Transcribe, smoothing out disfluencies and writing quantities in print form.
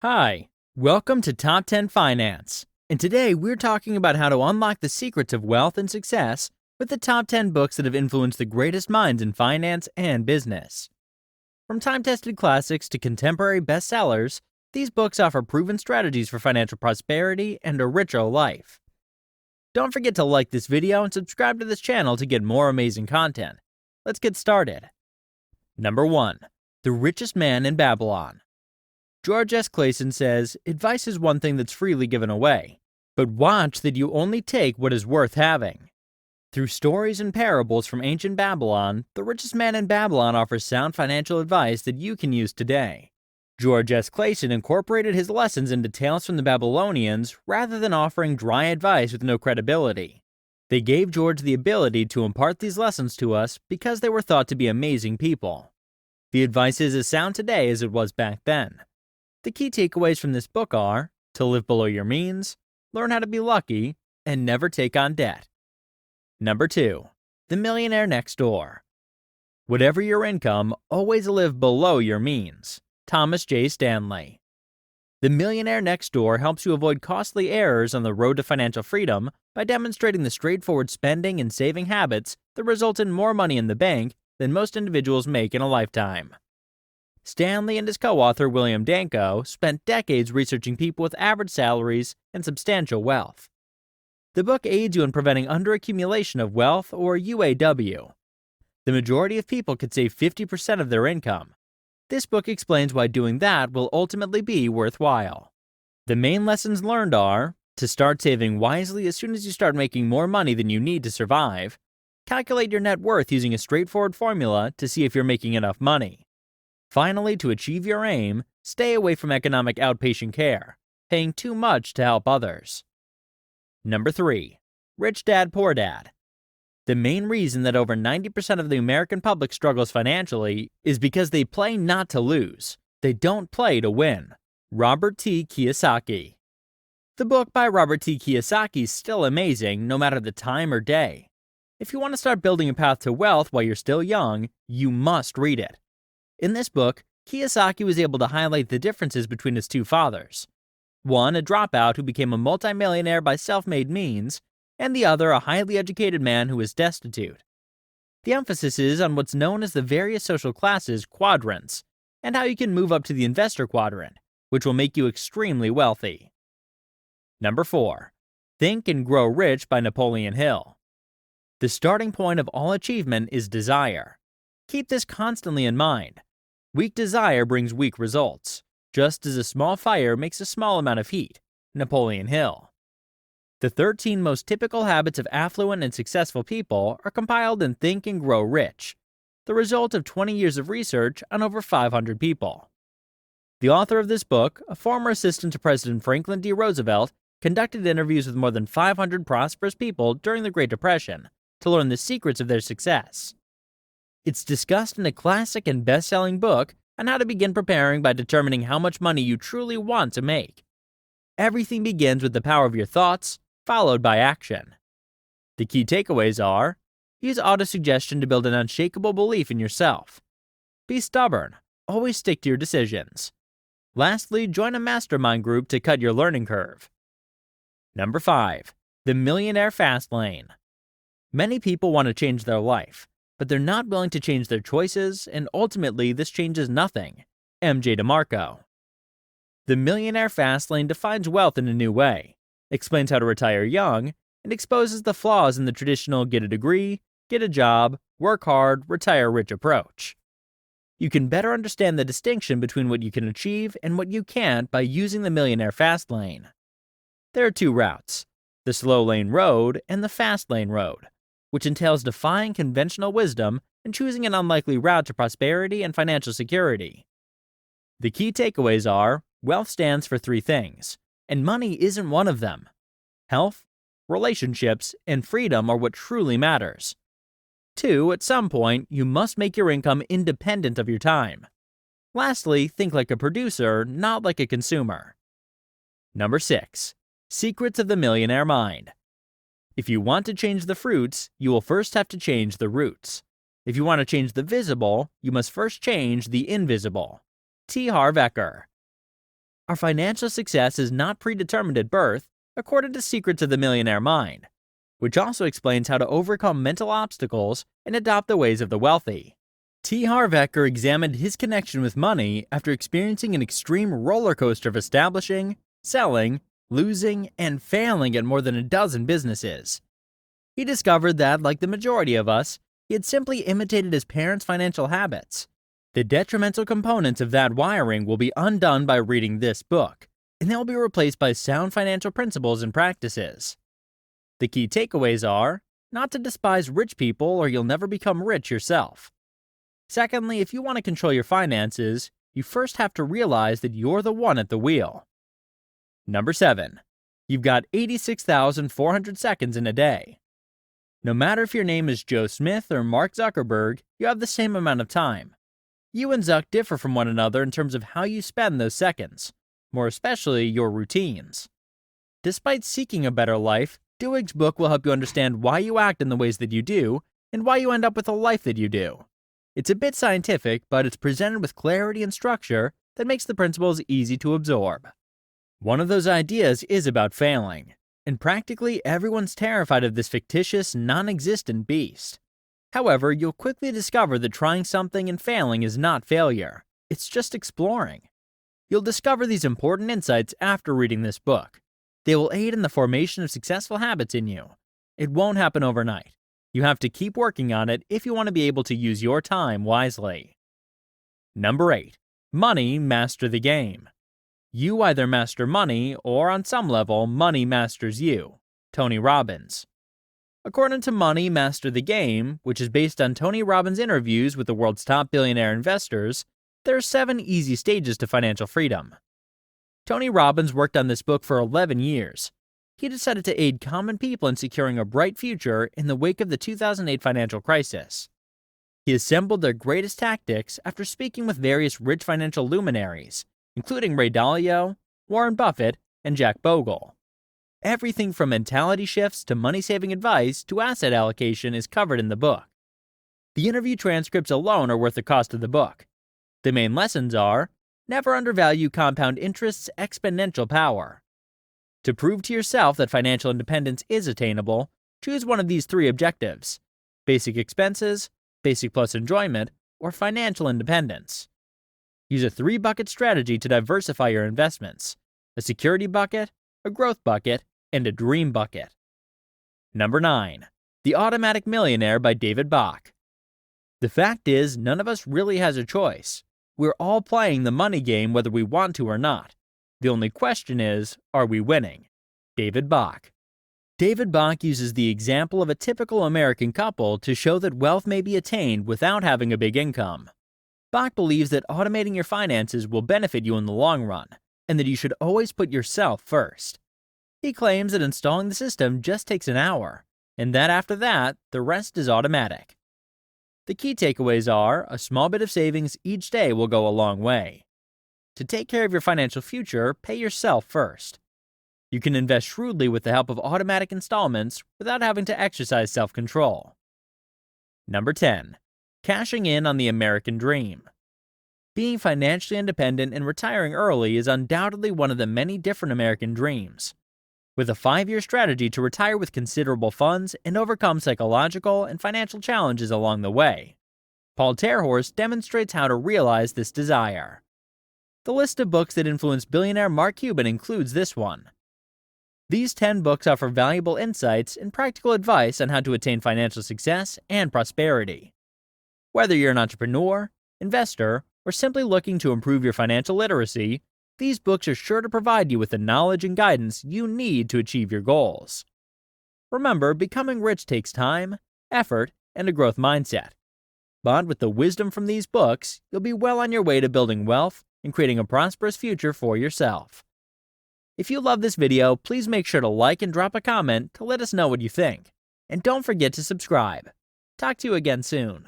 Hi, welcome to Top 10 Finance. And today we're talking about how to unlock the secrets of wealth and success with the top 10 books that have influenced the greatest minds in finance and business. From time-tested classics to contemporary bestsellers, these books offer proven strategies for financial prosperity and a richer life. Don't forget to like this video and subscribe to this channel to get more amazing content. Let's get started. Number 1. The Richest Man in Babylon. George S. Clason says, "Advice is one thing that's freely given away, but watch that you only take what is worth having." Through stories and parables from ancient Babylon, The Richest Man in Babylon offers sound financial advice that you can use today. George S. Clason incorporated his lessons into tales from the Babylonians rather than offering dry advice with no credibility. They gave George the ability to impart these lessons to us because they were thought to be amazing people. The advice is as sound today as it was back then. The key takeaways from this book are to live below your means, learn how to be lucky, and never take on debt. Number 2. The Millionaire Next Door. Whatever your income, always live below your means. Thomas J. Stanley. The Millionaire Next Door helps you avoid costly errors on the road to financial freedom by demonstrating the straightforward spending and saving habits that result in more money in the bank than most individuals make in a lifetime. Stanley and his co-author William Danko spent decades researching people with average salaries and substantial wealth. The book aids you in preventing underaccumulation of wealth, or UAW. The majority of people could save 50% of their income. This book explains why doing that will ultimately be worthwhile. The main lessons learned are to start saving wisely as soon as you start making more money than you need to survive, calculate your net worth using a straightforward formula to see if you're making enough money. Finally, to achieve your aim, stay away from economic outpatient care, paying too much to help others. Number 3. Rich Dad Poor Dad. The main reason that over 90% of the American public struggles financially is because they play not to lose. They don't play to win. Robert T. Kiyosaki. The book by Robert T. Kiyosaki is still amazing no matter the time or day. If you want to start building a path to wealth while you're still young, you must read it. In this book, Kiyosaki was able to highlight the differences between his two fathers. One, a dropout who became a multimillionaire by self-made means, and the other, a highly educated man who was destitute. The emphasis is on what's known as the various social classes quadrants, and how you can move up to the investor quadrant, which will make you extremely wealthy. Number 4. Think and Grow Rich by Napoleon Hill. The starting point of all achievement is desire. Keep this constantly in mind. Weak desire brings weak results, just as a small fire makes a small amount of heat. Napoleon Hill. The 13 most typical habits of affluent and successful people are compiled in Think and Grow Rich, the result of 20 years of research on over 500 people. The author of this book, a former assistant to President Franklin D. Roosevelt, conducted interviews with more than 500 prosperous people during the Great Depression to learn the secrets of their success. It's discussed in a classic and best-selling book on how to begin preparing by determining how much money you truly want to make. Everything begins with the power of your thoughts, followed by action. The key takeaways are: use autosuggestion to build an unshakable belief in yourself. Be stubborn. Always stick to your decisions. Lastly, join a mastermind group to cut your learning curve. Number 5. The Millionaire Fastlane. Many people want to change their life, but they're not willing to change their choices, and ultimately this changes nothing. M.J. DeMarco. The Millionaire Fastlane defines wealth in a new way, explains how to retire young, and exposes the flaws in the traditional get a degree, get a job, work hard, retire rich approach. You can better understand the distinction between what you can achieve and what you can't by using the Millionaire Fastlane. There are two routes, the slow lane road and the fast lane road, which entails defying conventional wisdom and choosing an unlikely route to prosperity and financial security. The key takeaways are: wealth stands for 3 things, and money isn't one of them. Health, relationships, and freedom are what truly matters. 2, at some point, you must make your income independent of your time. Lastly, think like a producer, not like a consumer. Number 6. Secrets of the Millionaire Mind. If you want to change the fruits, you will first have to change the roots. If you want to change the visible, you must first change the invisible. T. Harv Eker. Our financial success is not predetermined at birth, according to Secrets of the Millionaire Mind, which also explains how to overcome mental obstacles and adopt the ways of the wealthy. T. Harv Eker examined his connection with money after experiencing an extreme roller coaster of establishing, selling, losing, and failing at more than a dozen businesses. He discovered that, like the majority of us, he had simply imitated his parents' financial habits. The detrimental components of that wiring will be undone by reading this book, and they will be replaced by sound financial principles and practices. The key takeaways are not to despise rich people or you'll never become rich yourself. Secondly, if you want to control your finances, you first have to realize that you're the one at the wheel. Number 7. You've got 86,400 seconds in a day. No matter if your name is Joe Smith or Mark Zuckerberg, you have the same amount of time. You and Zuck differ from one another in terms of how you spend those seconds, more especially your routines. Despite seeking a better life, Duhigg's book will help you understand why you act in the ways that you do and why you end up with the life that you do. It's a bit scientific, but it's presented with clarity and structure that makes the principles easy to absorb. One of those ideas is about failing, and practically everyone's terrified of this fictitious, non-existent beast. However, you'll quickly discover that trying something and failing is not failure. It's just exploring. You'll discover these important insights after reading this book. They will aid in the formation of successful habits in you. It won't happen overnight. You have to keep working on it if you want to be able to use your time wisely. Number 8. Money Master the Game. You either master money, or on some level, money masters you. Tony Robbins. According to Money Master the Game, which is based on Tony Robbins' interviews with the world's top billionaire investors, there are 7 easy stages to financial freedom. Tony Robbins worked on this book for 11 years. He decided to aid common people in securing a bright future in the wake of the 2008 financial crisis. He assembled their greatest tactics after speaking with various rich financial luminaries, including Ray Dalio, Warren Buffett, and Jack Bogle. Everything from mentality shifts to money-saving advice to asset allocation is covered in the book. The interview transcripts alone are worth the cost of the book. The main lessons are: never undervalue compound interest's exponential power. To prove to yourself that financial independence is attainable, choose one of these 3 objectives: basic expenses, basic plus enjoyment, or financial independence. Use a 3-bucket strategy to diversify your investments: a security bucket, a growth bucket, and a dream bucket. Number 9. The Automatic Millionaire by David Bach. The fact is, none of us really has a choice. We're all playing the money game whether we want to or not. The only question is, are we winning? David Bach. David Bach uses the example of a typical American couple to show that wealth may be attained without having a big income. Bach believes that automating your finances will benefit you in the long run, and that you should always put yourself first. He claims that installing the system just takes an hour, and that after that, the rest is automatic. The key takeaways are, a small bit of savings each day will go a long way. To take care of your financial future, pay yourself first. You can invest shrewdly with the help of automatic installments without having to exercise self-control. Number 10. Cashing in on the American Dream. Being financially independent and retiring early is undoubtedly one of the many different American dreams. With a 5-year strategy to retire with considerable funds and overcome psychological and financial challenges along the way, Paul Terhorst demonstrates how to realize this desire. The list of books that influenced billionaire Mark Cuban includes this one. These 10 books offer valuable insights and practical advice on how to attain financial success and prosperity. Whether you're an entrepreneur, investor, or simply looking to improve your financial literacy, these books are sure to provide you with the knowledge and guidance you need to achieve your goals. Remember, becoming rich takes time, effort, and a growth mindset. But with the wisdom from these books, you'll be well on your way to building wealth and creating a prosperous future for yourself. If you love this video, please make sure to like and drop a comment to let us know what you think. And don't forget to subscribe. Talk to you again soon.